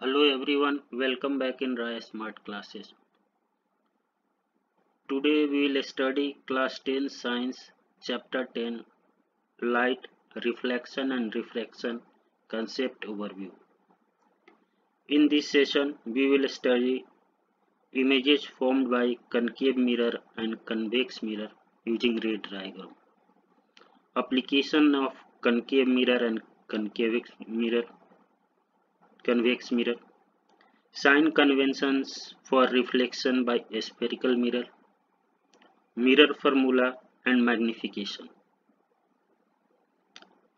Hello everyone, welcome back in Raya Smart Classes. Today we will study class 10 science chapter 10 light, reflection and refraction concept overview. In this session we will study images formed by concave mirror and convex mirror using ray diagram. Application of concave mirror and convex mirror. Sign conventions for reflection by spherical mirror, mirror formula and magnification.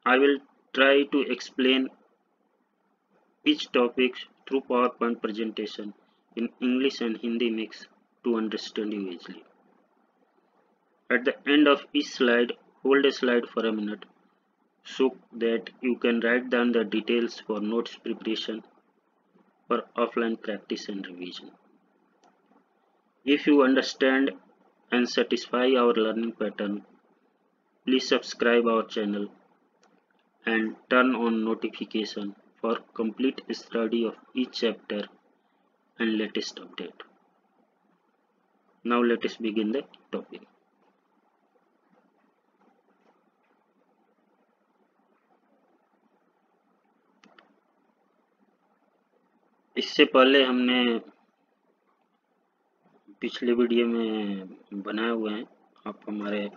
I will try to explain each topic through PowerPoint presentation in English and Hindi mix to understand you easily. At the end of each slide, hold a slide for a minute so that you can write down the details for notes preparation for offline practice and revision. If you understand and satisfy our learning pattern, please subscribe our channel and turn on notification for complete study of each chapter and latest update. Now let us begin the topic. इससे पहले हमने पिछले video में बनाए हुए हैं, आप हमारे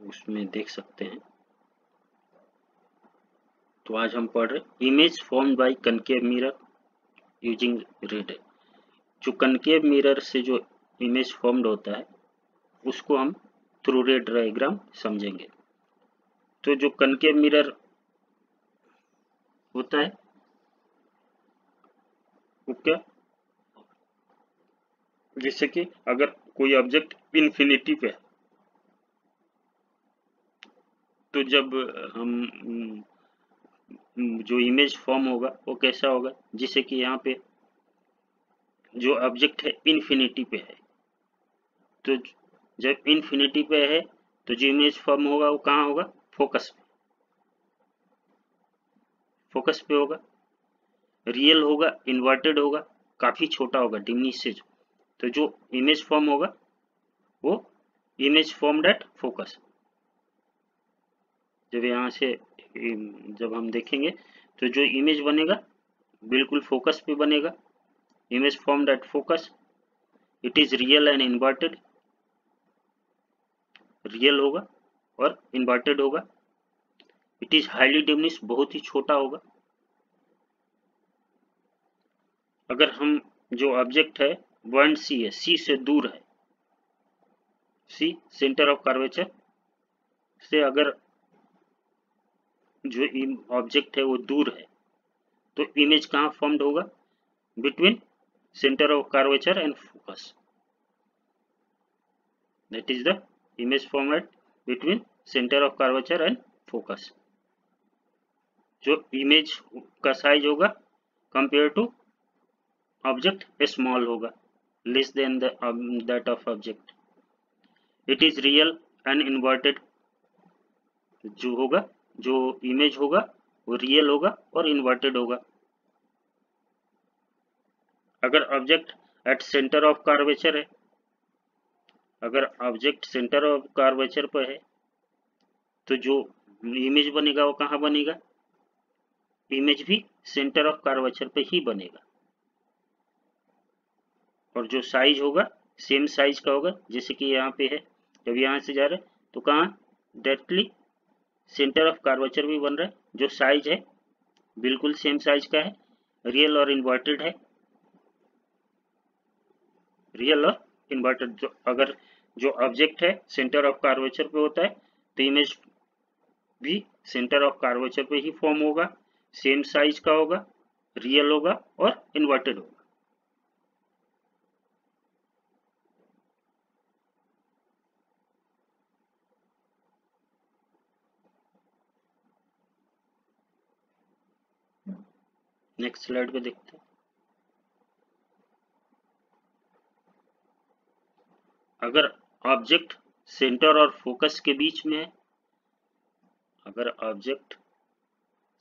उसमें देख सकते हैं। तो आज हम पढ़ रहे image formed by concave mirror using रे डायग्राम। जो कनकेव मिरर से जो इमेज फॉर्म्ड होता है उसको हम थ्रू रे डायग्राम समझेंगे। तो जो कनकेव मिरर होता है वो क्या, जैसे कि अगर कोई ऑब्जेक्ट इन्फिनिटी पे है तो जब हम जो इमेज फॉर्म होगा वो कैसा होगा, जिसे कि यहाँ पे जो ऑब्जेक्ट है इन्फिनिटी पे है, तो जब इन्फिनिटी पे है तो जो इमेज फॉर्म होगा वो कहाँ होगा, फोकस पे होगा। रियल होगा, इन्वर्टेड होगा, काफी छोटा होगा, डिमिनिश। तो जो इमेज फॉर्म होगा वो इमेज फॉर्म्ड एट फोकस। जब यहाँ से जब हम देखेंगे तो जो इमेज बनेगा बिल्कुल फोकस पे बनेगा। Image formed at focus, it is real and inverted. Real होगा और इन्वर्टेड होगा। इट इज हाईली डिमिनिश, बहुत ही छोटा होगा। अगर हम जो ऑब्जेक्ट है पॉइंट सी है, सी से दूर है, सी सेंटर ऑफ कर्वेचर से अगर जो ऑब्जेक्ट है वो दूर है तो इमेज कहाँ फॉर्म्ड होगा, between centre of curvature and focus. That is the image format between centre of curvature and focus. जो इमेज का साइज होगा कंपेयर टू ऑब्जेक्ट स्मॉल होगा, less than that of object. It is real and inverted. जो होगा, जो image होगा वो real होगा और इन्वर्टेड होगा। अगर object at centre of curvature है, अगर ऑब्जेक्ट सेंटर ऑफ कर्वेचर पर है तो जो इमेज बनेगा वो कहाँ बनेगा, इमेज भी सेंटर ऑफ कर्वेचर पे ही बनेगा। और जो साइज होगा सेम साइज का होगा, जैसे कि यहाँ पे है, जब यहाँ से जा रहे हैं तो कहाँ डायरेक्टली सेंटर ऑफ कर्वेचर भी बन रहा है। जो साइज है बिल्कुल सेम साइज का है, रियल और इन्वर्टेड है। रियल और इन्वर्टेड, जो अगर जो ऑब्जेक्ट है सेंटर ऑफ कर्वेचर पे होता है तो इमेज भी सेंटर ऑफ कर्वेचर पे ही फॉर्म होगा, सेम साइज का होगा, रियल होगा और इन्वर्टेड होगा। नेक्स्ट स्लाइड पे देखते हैं। अगर ऑब्जेक्ट सेंटर और फोकस के बीच में है, अगर ऑब्जेक्ट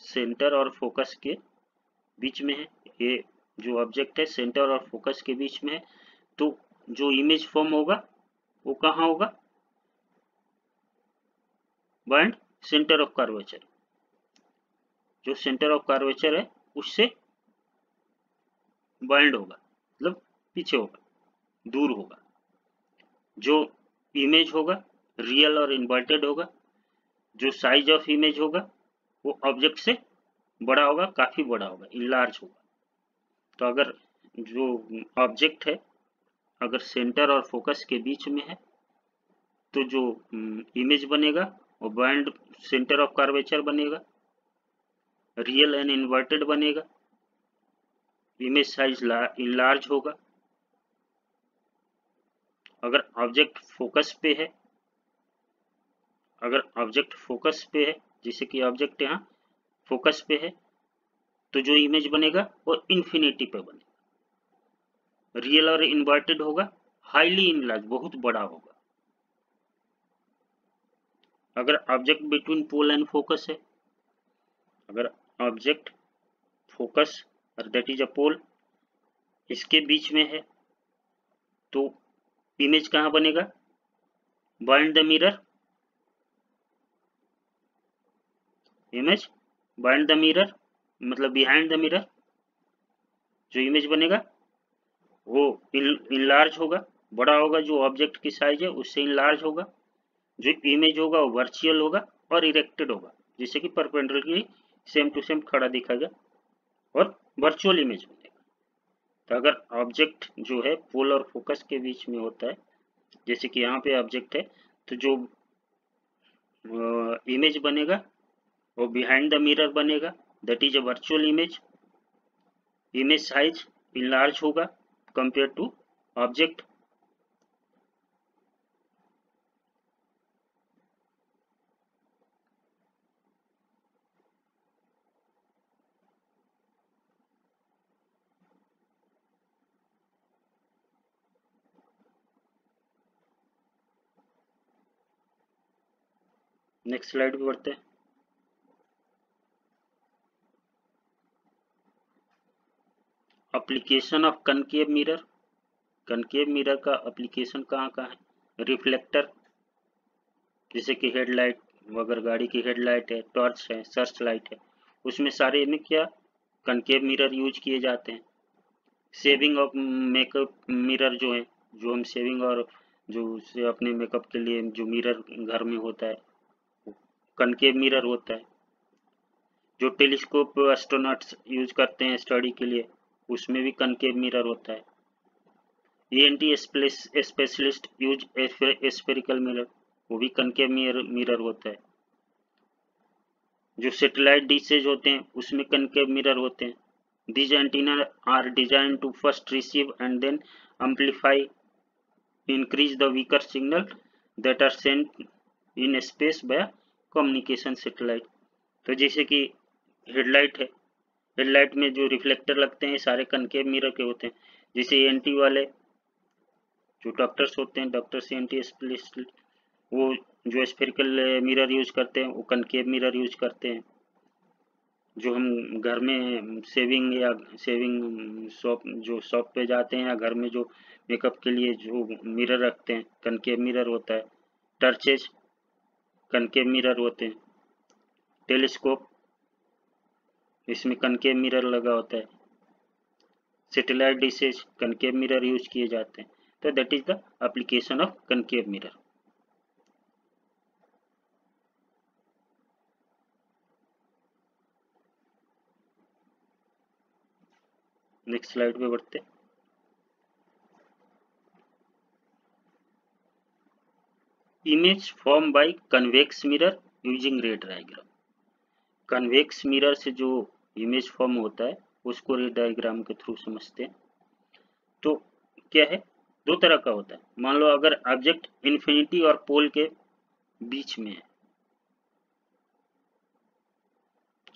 सेंटर और फोकस के बीच में है, ये जो ऑब्जेक्ट है सेंटर और फोकस के बीच में है, तो जो इमेज फॉर्म होगा वो कहाँ होगा, बाइंड सेंटर ऑफ कर्वेचर। जो सेंटर ऑफ कर्वेचर है उससे बाइंड होगा, मतलब पीछे होगा, दूर होगा। जो इमेज होगा रियल और इन्वर्टेड होगा। जो साइज ऑफ इमेज होगा वो ऑब्जेक्ट से बड़ा होगा, काफी बड़ा होगा, इनलार्ज होगा। तो अगर जो ऑब्जेक्ट है अगर सेंटर और फोकस के बीच में है तो जो इमेज बनेगा वो बाइंड सेंटर ऑफ कर्वेचर बनेगा, रियल एंड इन्वर्टेड बनेगा, इमेज साइज इनलार्ज होगा। अगर ऑब्जेक्ट फोकस पे है, अगर ऑब्जेक्ट फोकस पे है, जैसे कि ऑब्जेक्ट यहाँ फोकस पे है, तो जो इमेज बनेगा वो इन्फिनिटी पे बनेगा। रियल और इन्वर्टेड होगा, हाईली इनलार्ज, बहुत बड़ा होगा। अगर object between pole and focus है, अगर ऑब्जेक्ट फोकस और दैट इज अ पोल इसके बीच में है तो इमेज कहाँ बनेगा, bind the mirror, image bind the mirror मतलब बिहाइंड द मिरर। जो इमेज बनेगा वो इनलार्ज होगा, बड़ा होगा, जो ऑब्जेक्ट की साइज है उससे इनलार्ज होगा। जो इमेज होगा वो वर्चुअल होगा और इरेक्टेड होगा, जैसे कि परपेंडिकुलरली सेम टू सेम खड़ा दिखाएगा और वर्चुअल इमेज बनेगा। तो अगर ऑब्जेक्ट जो है पोल और फोकस के बीच में होता है, जैसे कि यहाँ पे ऑब्जेक्ट है, तो जो इमेज बनेगा वो बिहाइंड द मिरर बनेगा, that is a virtual image. Image size enlarge होगा compare to object. Next slide पे बढ़ते हैं। Application of concave mirror. Concave mirror का एप्लीकेशन कहाँ कहाँ है, रिफ्लेक्टर, जैसे कि हेडलाइट, अगर गाड़ी की हेडलाइट है, टॉर्च है, सर्च लाइट है, उसमें सारे में क्या कनकेव मिरर यूज किए जाते हैं। सेविंग ऑफ मेकअप मिरर जो है, जो हम सेविंग और जो से अपने मेकअप के लिए जो मिरर घर में होता है कनकेव मिरर होता है। जो टेलीस्कोप एस्ट्रोनॉट्स यूज करते हैं स्टडी के लिए उसमें भी कनकेव मिरर होता है। ENT specialist use spherical mirror, वो भी कनकेव मिरर होता है। जो सैटेलाइट डिशेज होते हैं उसमें कनकेव मिरर होते हैं। These antenna are designed to first receive and then amplify, increase the weaker signal that are sent in space by communication satellite। तो जैसे कि हेडलाइट है, हेडलाइट में जो रिफ्लेक्टर लगते हैं सारे कनकेव मिरर के होते हैं। जैसे ENT वाले जो डॉक्टर्स होते हैं, डॉक्टर्स ENT स्पेशलिस्ट, वो जो स्फेरिकल मिरर यूज करते हैं वो कनकेव मिरर यूज करते हैं। जो हम घर में सेविंग या सेविंग शॉप पे जाते हैं या घर में जो मेकअप के लिए जो मिरर रखते हैं कनकेव मिरर होता है। टर्चेज कनकेव मिरर होते हैं। टेलीस्कोप इसमें कनकेव मिरर लगा होता है। Satellite dishes concave mirror use किए जाते हैं। तो that is the application of concave mirror. Next slide पे बढ़ते हैं। Image form by convex mirror using रे डायग्राम। कन्वेक्स मिरर से जो इमेज फॉर्म होता है उसको रे डायग्राम के थ्रू समझते हैं। तो क्या है, दो तरह का होता है। मान लो अगर ऑब्जेक्ट इन्फिनिटी और पोल के बीच में है,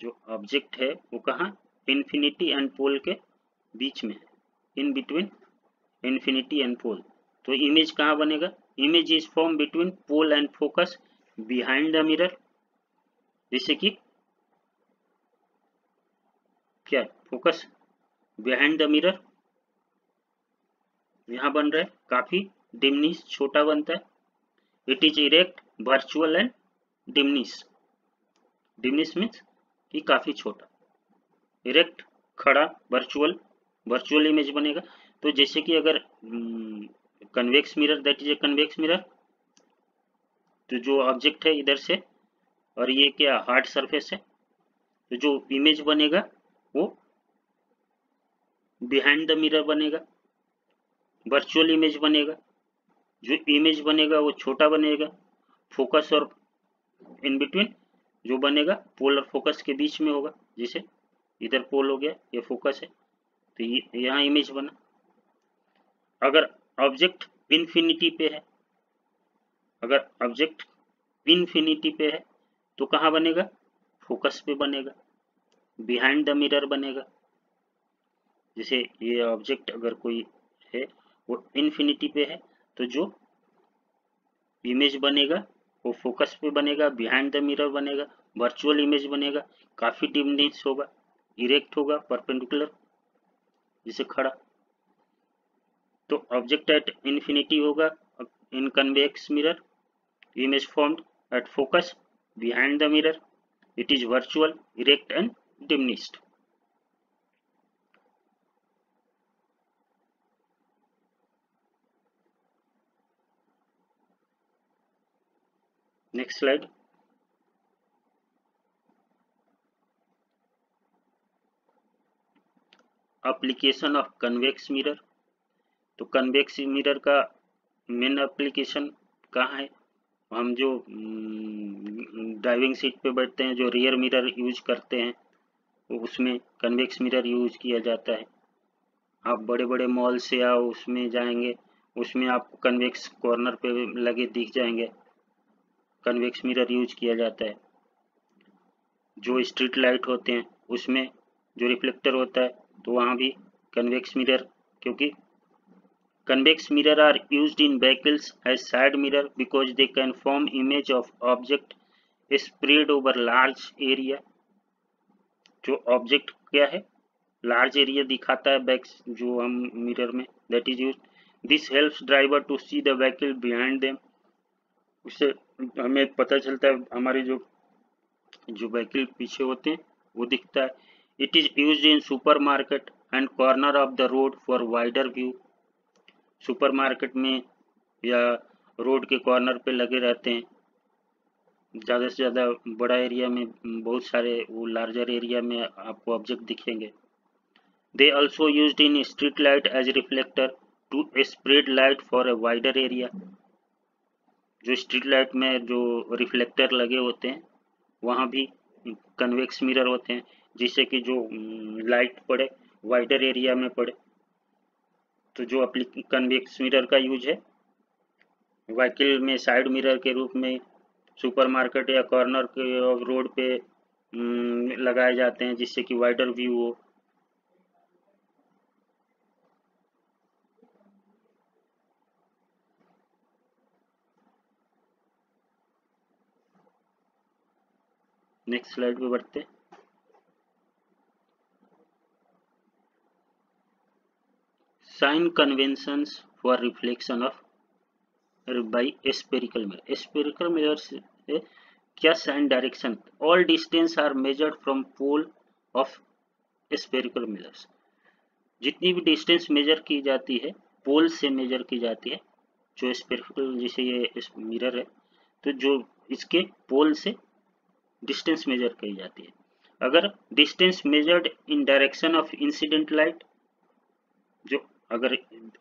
जो ऑब्जेक्ट है वो कहाँ, इन्फिनिटी एंड पोल के बीच में है, in between infinity and pole. तो इमेज कहाँ बनेगा, image is form between pole and focus behind the mirror. जैसे कि क्या फोकस बिहाइंड द मिरर यहाँ बन रहा है, काफी डिमनिश छोटा बनता है। It is erect virtual and diminish. Diminish means कि काफी छोटा, इरेक्ट खड़ा, वर्चुअल इमेज बनेगा। तो जैसे कि अगर convex mirror, that is a convex mirror, तो जो ऑब्जेक्ट है इधर से और ये क्या हार्ड सरफेस है, तो जो इमेज बनेगा वो बिहाइंड द मिरर बनेगा, वर्चुअल इमेज बनेगा। जो इमेज बनेगा वो छोटा बनेगा, फोकस और इन बिटवीन जो बनेगा पोल और फोकस के बीच में होगा। जैसे इधर पोल हो गया, ये फोकस है, तो ये यहाँ इमेज बना। अगर ऑब्जेक्ट इन्फिनिटी पे है, अगर ऑब्जेक्ट इन्फिनिटी पे है तो कहाँ बनेगा, फोकस पे बनेगा, बिहाइंड द मिरर बनेगा। जैसे ये ऑब्जेक्ट अगर कोई है वो इन्फिनिटी पे है तो जो इमेज बनेगा वो फोकस पे बनेगा, बिहाइंड द मिरर बनेगा, वर्चुअल इमेज बनेगा, काफी डिमनिश होगा, इरेक्ट होगा, परपेंडिकुलर जैसे खड़ा। तो ऑब्जेक्ट एट इन्फिनिटी होगा in convex mirror, image formed at focus behind the mirror, it is virtual, erect and diminished. Next slide. Application of convex mirror. तो convex mirror का मेन एप्लीकेशन कहाँ है, हम जो ड्राइविंग सीट पे बैठते हैं, जो रियर मिरर यूज करते हैं, उसमें कन्वेक्स मिरर यूज किया जाता है। आप बड़े बड़े मॉल से आओ, उसमें जाएंगे, उसमें आपको कन्वेक्स कॉर्नर पे लगे दिख जाएंगे, कन्वेक्स मिरर यूज किया जाता है। जो स्ट्रीट लाइट होते हैं उसमें जो रिफ्लेक्टर होता है तो वहाँ भी कन्वेक्स मिरर, क्योंकि convex mirror are used in vehicles as side mirror because they can form image of object spread over large area। जो ऑब्जेक्ट क्या है, लार्ज एरिया दिखाता है बैक जो हम मिरर में, that is use. This helps driver to see the vehicle behind them. उससे हमें पता चलता है हमारे जो व्हीकल पीछे होते हैं वो दिखता है। It is used in supermarket and corner of the road for wider view. Supermarket में या रोड के कॉर्नर पे लगे रहते हैं, ज़्यादा से ज़्यादा बड़ा एरिया में, बहुत सारे वो लार्जर एरिया में आपको ऑब्जेक्ट दिखेंगे। They also used in street light as reflector to spread light for a wider area. जो स्ट्रीट लाइट में जो रिफ्लेक्टर लगे होते हैं वहाँ भी कन्वेक्स मिरर होते हैं, जिससे कि जो लाइट पड़े वाइडर एरिया में पड़े। तो जो कन्वेक्स मिरर का यूज है व्हीकल में साइड मिरर के रूप में सुपरमार्केट या कॉर्नर के रोड पे लगाए जाते हैं, जिससे कि वाइडर व्यू हो। नेक्स्ट स्लाइड पे बढ़ते हैं। Sign conventions for reflection of by spherical mirror. Spherical mirror से क्या sign direction, all distance are measured from pole of spherical mirrors. जितनी भी डिस्टेंस मेजर की जाती है पोल से मेजर की जाती है। जो स्पेरिकल जैसे ये मिरर है तो जो इसके पोल से डिस्टेंस मेजर की जाती है। अगर distance measured in direction of incident light, जो अगर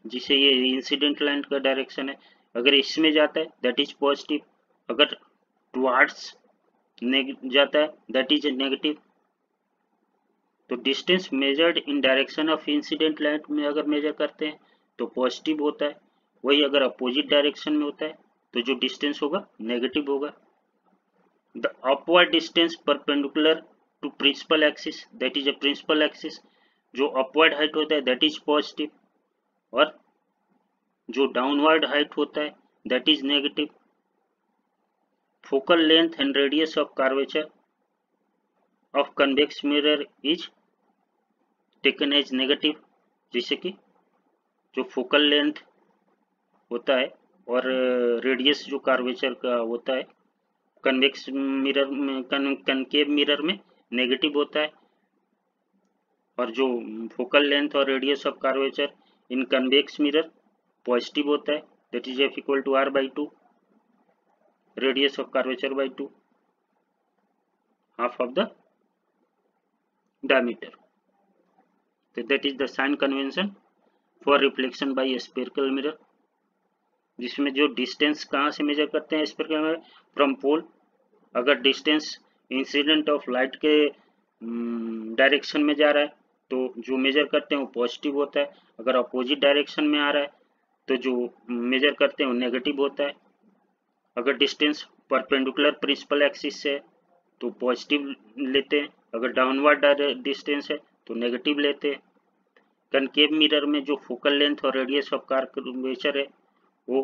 जिसे ये इंसिडेंट लाइट का डायरेक्शन है, अगर इसमें जाता है दैट इज पॉजिटिव, अगर टुवर्ड्स जाता है दैट इज नेगेटिव। तो distance measured in direction of incident light में अगर मेजर करते हैं तो पॉजिटिव होता है, वही अगर अपोजिट डायरेक्शन में होता है तो जो डिस्टेंस होगा नेगेटिव होगा। The upward distance perpendicular to principal axis, that is a principal axis. जो अपवर्ड हाइट होता है दैट इज पॉजिटिव, और जो डाउनवर्ड हाइट होता है that is negative. Focal length and radius of curvature of convex mirror is taken as negative, जैसे कि जो फोकल लेंथ होता है और रेडियस जो कर्वेचर का होता है, कन्वेक्स मिरर में कनकेव मिरर में नेगेटिव होता है, और जो फोकल लेंथ और radius of curvature in convex mirror positive होता है, that is f equal to r by 2, radius of curvature by 2, half of the diameter. So that is the sign convention for reflection by a spherical mirror, जिसमें जो distance कहाँ से major करते हैं spherical mirror, from pole. अगर distance incident of light के direction में जा रहा है तो जो मेजर करते हैं वो पॉजिटिव होता है, अगर अपोजिट डायरेक्शन में आ रहा है तो जो मेजर करते हैं वो नेगेटिव होता है। अगर डिस्टेंस परपेंडिकुलर प्रिंसिपल एक्सिस से है तो पॉजिटिव लेते हैं, अगर डाउनवर्ड डिस्टेंस है तो नेगेटिव लेते हैं। कनकेव मिरर में जो फोकल लेंथ और रेडियस ऑफ कर्वेचर है वो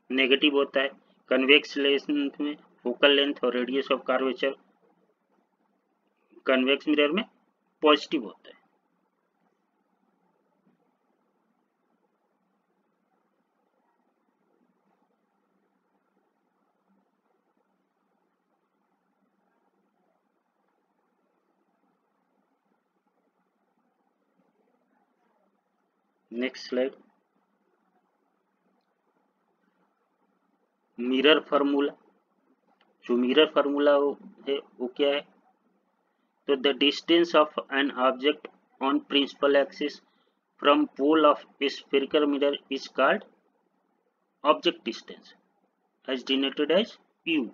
नेगेटिव होता है। कन्वेक्स लेंस में फोकल लेंथ और radius of curvature convex mirror में पॉजिटिव होता है। Next slide, mirror formula. जो मिरर फार्मूला है वो क्या है, तो the distance of an object on principal axis from pole of a spherical mirror is called object distance as denoted as u.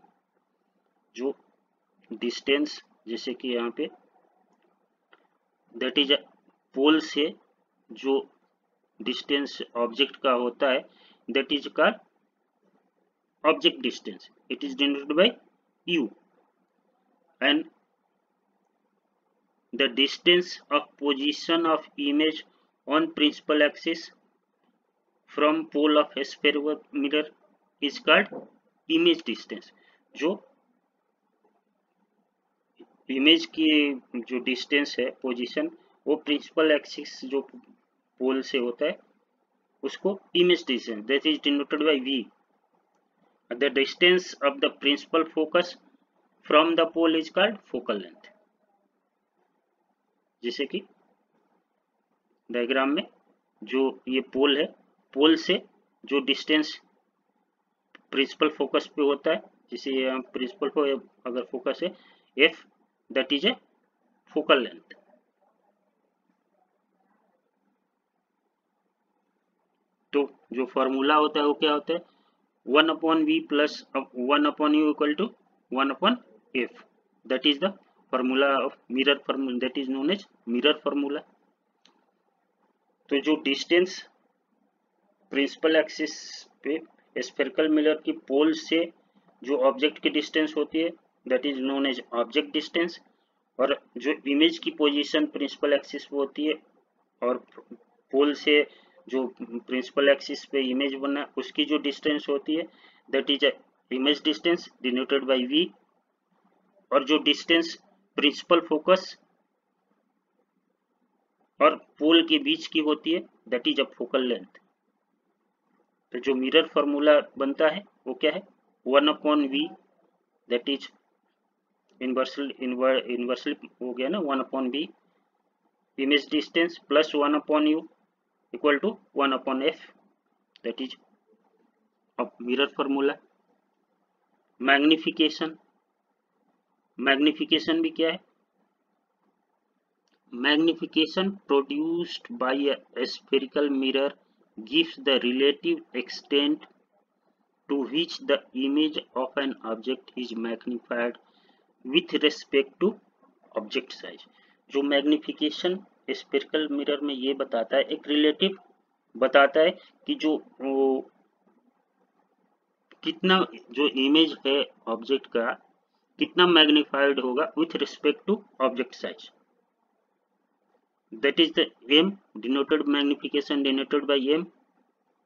जो डिस्टेंस जैसे कि यहाँ पे दैट इज पोल से जो डिस्टेंस ऑब्जेक्ट का होता है that is called object distance, it is denoted bye u, and the distance of position of image on principal axis from pole of a spherical mirror is called image distance। जो image की जो distance है position वो principal axis जो पोल से होता है उसको image distance that is denoted by v। The distance of the principal focus from the pole is called focal length. जैसे कि डायग्राम में जो ये पोल है, पोल से जो डिस्टेंस प्रिंसिपल फोकस पे होता है, जैसे प्रिंसिपल अगर फोकस है f, that is a focal length. तो जो फॉर्मूला होता है वो क्या होता है, 1/v plus 1/u equal to 1/f, that is the formula of mirror formula, that is known as mirror formula. तो जो डिस्टेंस प्रिंसिपल एक्सिस पे स्फेरिकल मिरर की पोल से जो ऑब्जेक्ट की डिस्टेंस होती है that is known as object distance, और जो इमेज की पोजीशन प्रिंसिपल एक्सिस पे होती है और पोल से जो प्रिंसिपल एक्सिस पे इमेज बना उसकी जो डिस्टेंस होती है that is image distance denoted by v, और जो डिस्टेंस प्रिंसिपल फोकस और पोल के बीच की होती है that is a focal length. तो जो मिरर फॉर्मूला बनता है वो क्या है, 1/v, दैट इज इनवर्सली हो गया ना 1/v image distance plus 1/u equal to 1/f, that is mirror formula. Magnification, magnification भी क्या है, magnification produced by a spherical mirror gives the relative extent to which the image of an object is magnified with respect to object size। जो magnification spherical mirror में ये बताता है, एक relative बताता है कि जो कितना जो इमेज है ऑब्जेक्ट का कितना मैग्निफाइड होगा with respect to object size, that is the m denoted magnification denoted by m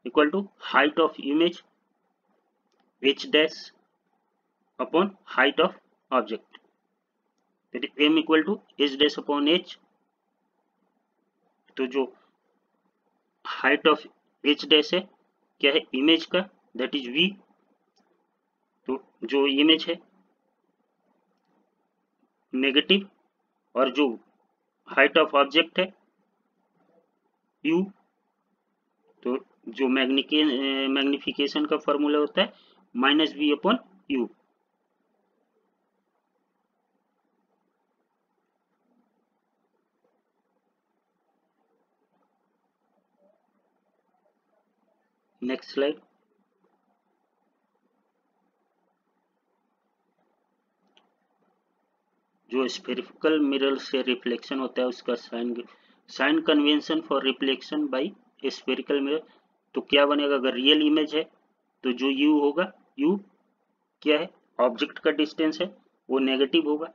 equal to height of image h dash upon height of object, that is m equal to h dash upon h तो जो height of H dash है क्या है, image का, that is v। तो जो image है negative, और जो हाइट ऑफ ऑब्जेक्ट है u। तो जो मैग्निफिकेशन का फॉर्मूला होता है -v/u। Next slide. जो स्फेरिकल मिरर से रिफ्लेक्शन होता है उसका sign convention for reflection by spherical mirror. तो क्या बनेगा, अगर रियल इमेज है तो जो u होगा, u क्या है, ऑब्जेक्ट का डिस्टेंस है, वो नेगेटिव होगा।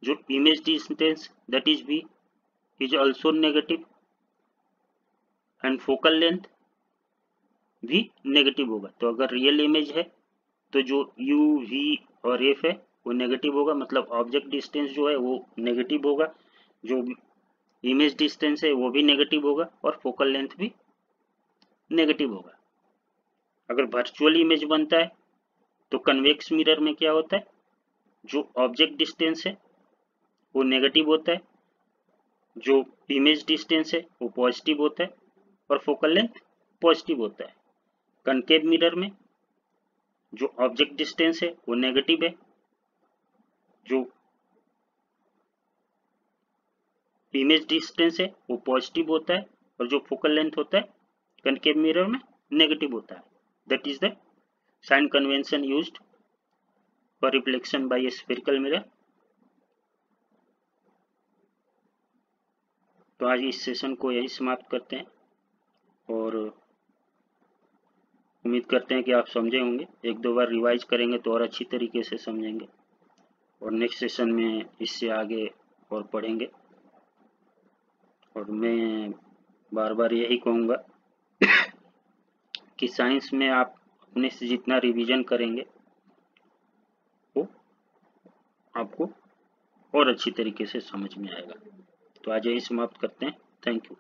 जो image distance that is v is also negative, and focal length भी नेगेटिव होगा। तो अगर रियल इमेज है तो जो u, v और f है वो नेगेटिव होगा, मतलब ऑब्जेक्ट डिस्टेंस जो है वो नेगेटिव होगा, जो इमेज डिस्टेंस है वो भी नेगेटिव होगा, और फोकल लेंथ भी नेगेटिव होगा। अगर वर्चुअल इमेज बनता है तो कन्वेक्स मिरर में क्या होता है, जो ऑब्जेक्ट डिस्टेंस है वो नेगेटिव होता है, जो इमेज डिस्टेंस है वो पॉजिटिव होता है, और फोकल लेंथ पॉजिटिव होता है। कनकेव मिरर में जो ऑब्जेक्ट डिस्टेंस है वो नेगेटिव है, जो इमेज डिस्टेंस है वो पॉजिटिव होता है, और जो फोकल लेंथ होता है कनकेव मिरर में नेगेटिव होता है। That is the sign convention used for reflection by spherical mirror. तो आज इस सेशन को यही समाप्त करते हैं, और उम्मीद करते हैं कि आप समझे होंगे। एक दो बार रिवाइज करेंगे तो और अच्छी तरीके से समझेंगे, और नेक्स्ट सेशन में इससे आगे और पढ़ेंगे। और मैं बार बार यही कहूँगा कि साइंस में आप अपने से जितना रिवीजन करेंगे वो आपको और अच्छी तरीके से समझ में आएगा। तो आज यही समाप्त करते हैं। Thank you.